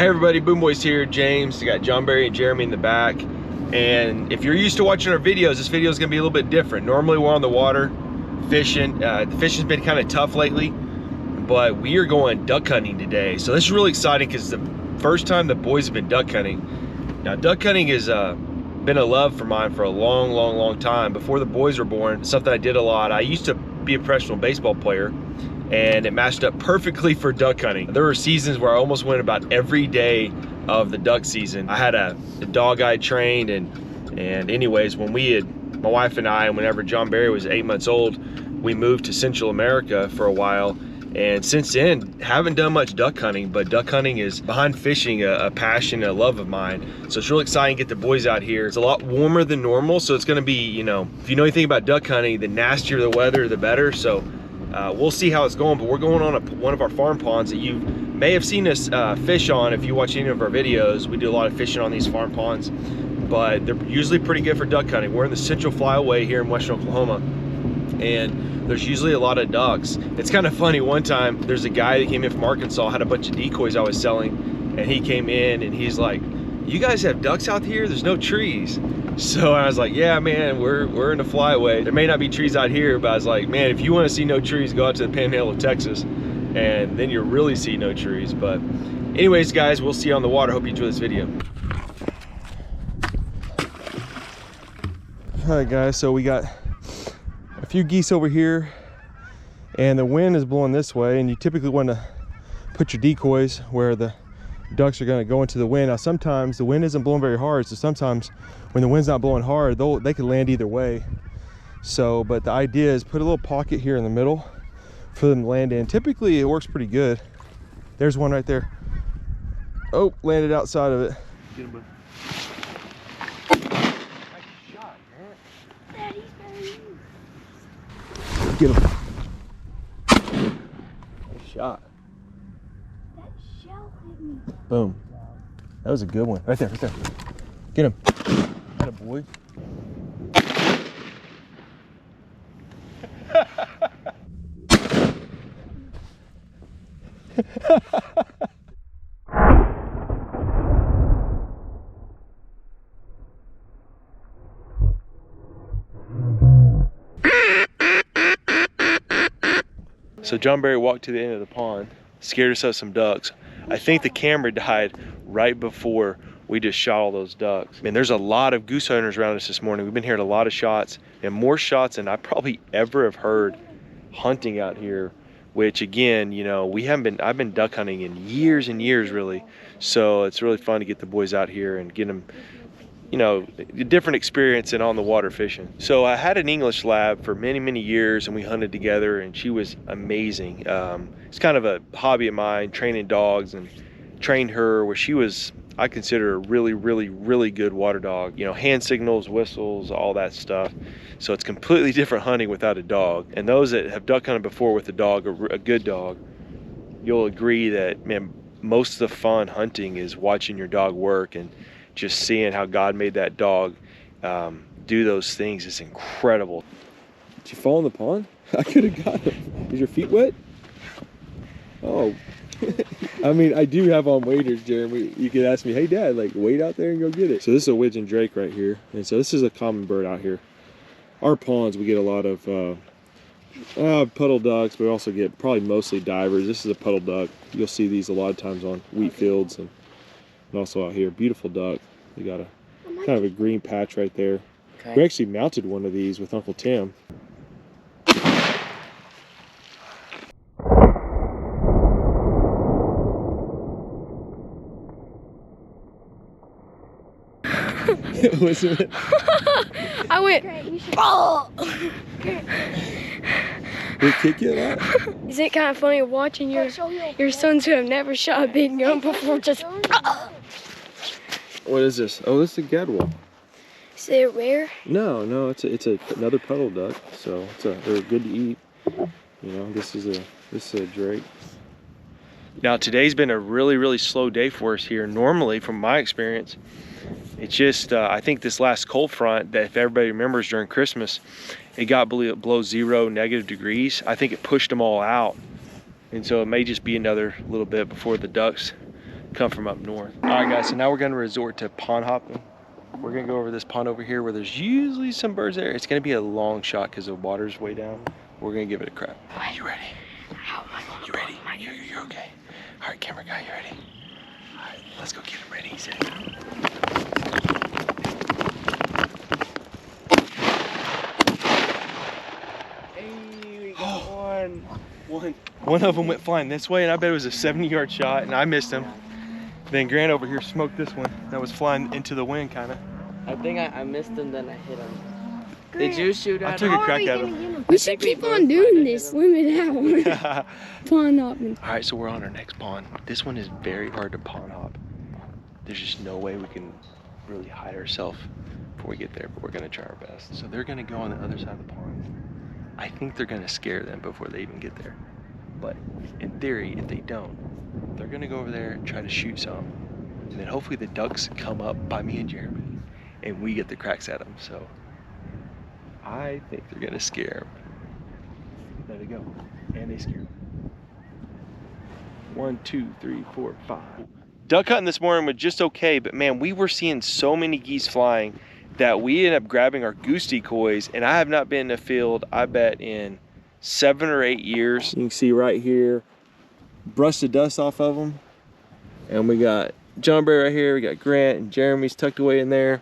Hey everybody, Boom Boys here, James. We got John Barry and Jeremy in the back. And if you're used to watching our videos, this video is gonna be a little bit different. Normally we're on the water fishing. The fishing's been kind of tough lately, but we are going duck hunting today. So this is really exciting because the first time the boys have been duck hunting. Now duck hunting has been a love for mine for a long time. Before the boys were born, something I did a lot. I used to be a professional baseball player, and it matched up perfectly for duck hunting. There were seasons where I almost went about every day of the duck season. I had a dog I trained, and anyways, when my wife and I, whenever John Barry was 8 months old, we moved to Central America for a while. And since then, haven't done much duck hunting, but duck hunting is behind fishing a passion, a love of mine. So it's really exciting to get the boys out here. It's a lot warmer than normal, so it's gonna be, you know, if you know anything about duck hunting, the nastier the weather, the better. So we'll see how it's going, but we're going on one of our farm ponds that you may have seen us fish on if you watch any of our videos. We do a lot of fishing on these farm ponds, but they're usually pretty good for duck hunting. We're in the Central Flyway here in western Oklahoma, and there's usually a lot of ducks. It's kind of funny, one time there's a guy that came in from Arkansas, had a bunch of decoys I was selling, and he came in and he's like, "You guys have ducks out here? There's no trees." So I was like, "Yeah, man, we're in the Flyway. There may not be trees out here," but I was like, "Man, if you want to see no trees, go out to the Panhandle of Texas, and then you'll really see no trees." But anyways, guys, we'll see you on the water. Hope you enjoy this video. All right, guys, so we got a few geese over here, and the wind is blowing this way, and you typically want to put your decoys where the ducks are going to go into the wind. Now sometimes the wind isn't blowing very hard, so sometimes when the wind's not blowing hard, they can land either way. So, but the idea is put a little pocket here in the middle for them to land in. Typically it works pretty good. There's one right there. Oh, landed outside of it. Get him, bud. Nice shot, man. Daddy's very... Get him. Nice shot. That shell hit me. Boom. That was a good one. Right there, right there. Get him. Atta boy. So John Barry walked to the end of the pond, scared us of some ducks. I think the camera died right before we just shot all those ducks. Man, there's a lot of goose hunters around us this morning. We've been hearing a lot of shots, and more shots than I probably ever have heard hunting out here, which again, you know, I've been duck hunting in years and years really. So it's really fun to get the boys out here and get them, you know, a different experience than on the water fishing. So I had an English lab for many years, and we hunted together, and she was amazing. It's kind of a hobby of mine, training dogs, and trained her where she was, I consider, a really good water dog. You know, hand signals, whistles, all that stuff. So it's completely different hunting without a dog. And those that have duck hunted before with a dog, a good dog, you'll agree that, man, most of the fun hunting is watching your dog work and just seeing how God made that dog do those things is incredible. Did you fall in the pond? I could have got him. Is your feet wet? Oh. I mean, I do have on waders, Jeremy. You could ask me, "Hey Dad, like wade out there and go get it." So this is a widgeon drake right here. And so this is a common bird out here. Our ponds, we get a lot of puddle ducks, but we also get probably mostly divers. This is a puddle duck. You'll see these a lot of times on wheat fields and also out here. Beautiful duck. We got a kind of a green patch right there. Okay. We actually mounted one of these with Uncle Tim. I went, oh! Did it kick you a lot? Is it kind of funny watching your sons who have never shot a big gun before just... What is this? Oh, this is a gadwall. Is it rare? No, it's another puddle duck. So they're good to eat. You know, this is a drake. Now today's been a really slow day for us here. Normally, from my experience, it's just I think this last cold front that, if everybody remembers, during Christmas, it got below 0 negative degrees. I think it pushed them all out, and so it may just be another little bit before the ducks come from up north. All right, guys, so now we're gonna resort to pond hopping. We're gonna go over this pond over here where there's usually some birds there. It's gonna be a long shot because the water's way down. We're gonna give it a crack. You ready? You ready? You're okay. All right, camera guy, you ready? All right, let's go get him ready. He's ready. Hey, we got one. One of them went flying this way, and I bet it was a 70-yard shot, and I missed him. Then Grant over here smoked this one that was flying into the wind, kind of. I think I missed him, then I hit him. Did you shoot at him? I took a crack at him. We should keep on doing this. Limit out. Pond hopping. All right, so we're on our next pond. This one is very hard to pond hop. There's just no way we can really hide ourselves before we get there, but we're gonna try our best. So they're gonna go on the other side of the pond. I think they're gonna scare them before they even get there. But in theory, if they don't, they're gonna go over there and try to shoot some. And then hopefully the ducks come up by me and Jeremy and we get the cracks at them. So I think they're gonna scare them. There they go. And they scare them. 1, 2, 3, 4, 5. Duck hunting this morning was just okay, but man, we were seeing so many geese flying that we ended up grabbing our goose decoys, and I have not been in a field, I bet, in 7 or 8 years. You can see right here, brushed the dust off of them. And we got John Barry right here, we got Grant and Jeremy's tucked away in there.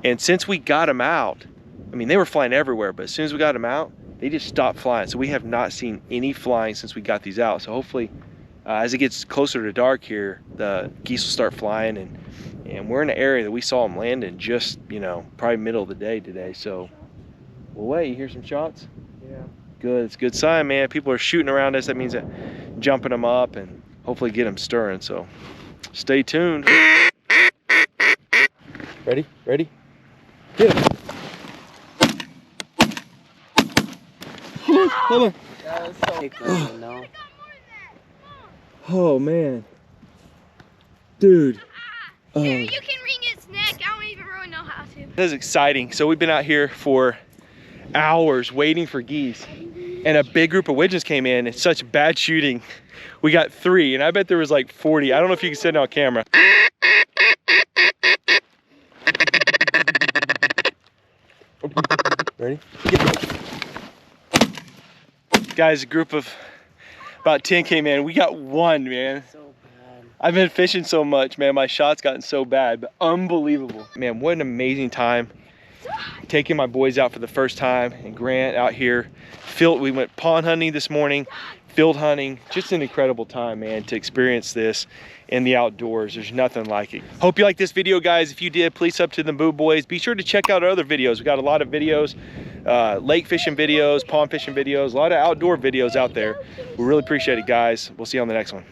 And since we got them out, I mean, they were flying everywhere, but as soon as we got them out, they just stopped flying. So we have not seen any flying since we got these out. So hopefully, as it gets closer to dark here, the geese will start flying, and we're in an area that we saw them landing just, you know, probably middle of the day today. So we'll wait. You hear some shots? Yeah. Good. It's a good sign, man. People are shooting around us. That means that jumping them up and hopefully get them stirring. So stay tuned. Ready? Ready? Get him. Hold on. That was so good, no? Oh man, dude. Here, you can wring its neck. I don't even really know how to. This is exciting. So we've been out here for hours waiting for geese, and a big group of widgeons came in. It's such bad shooting. We got 3, and I bet there was like 40. I don't know if you can see it on camera. Ready? Guys, a group of about 10 came in. We got 1, man. So bad. I've been fishing so much, man. My shot's gotten so bad, but unbelievable. Man, what an amazing time. Taking my boys out for the first time, and Grant out here. We went pond hunting this morning, field hunting. Just an incredible time, man, to experience this in the outdoors. There's nothing like it. Hope you liked this video, guys. If you did, please sub to the Boo Boys. Be sure to check out our other videos. We got a lot of videos, lake fishing videos, pond fishing videos, a lot of outdoor videos out there. We really appreciate it, guys. We'll see you on the next one.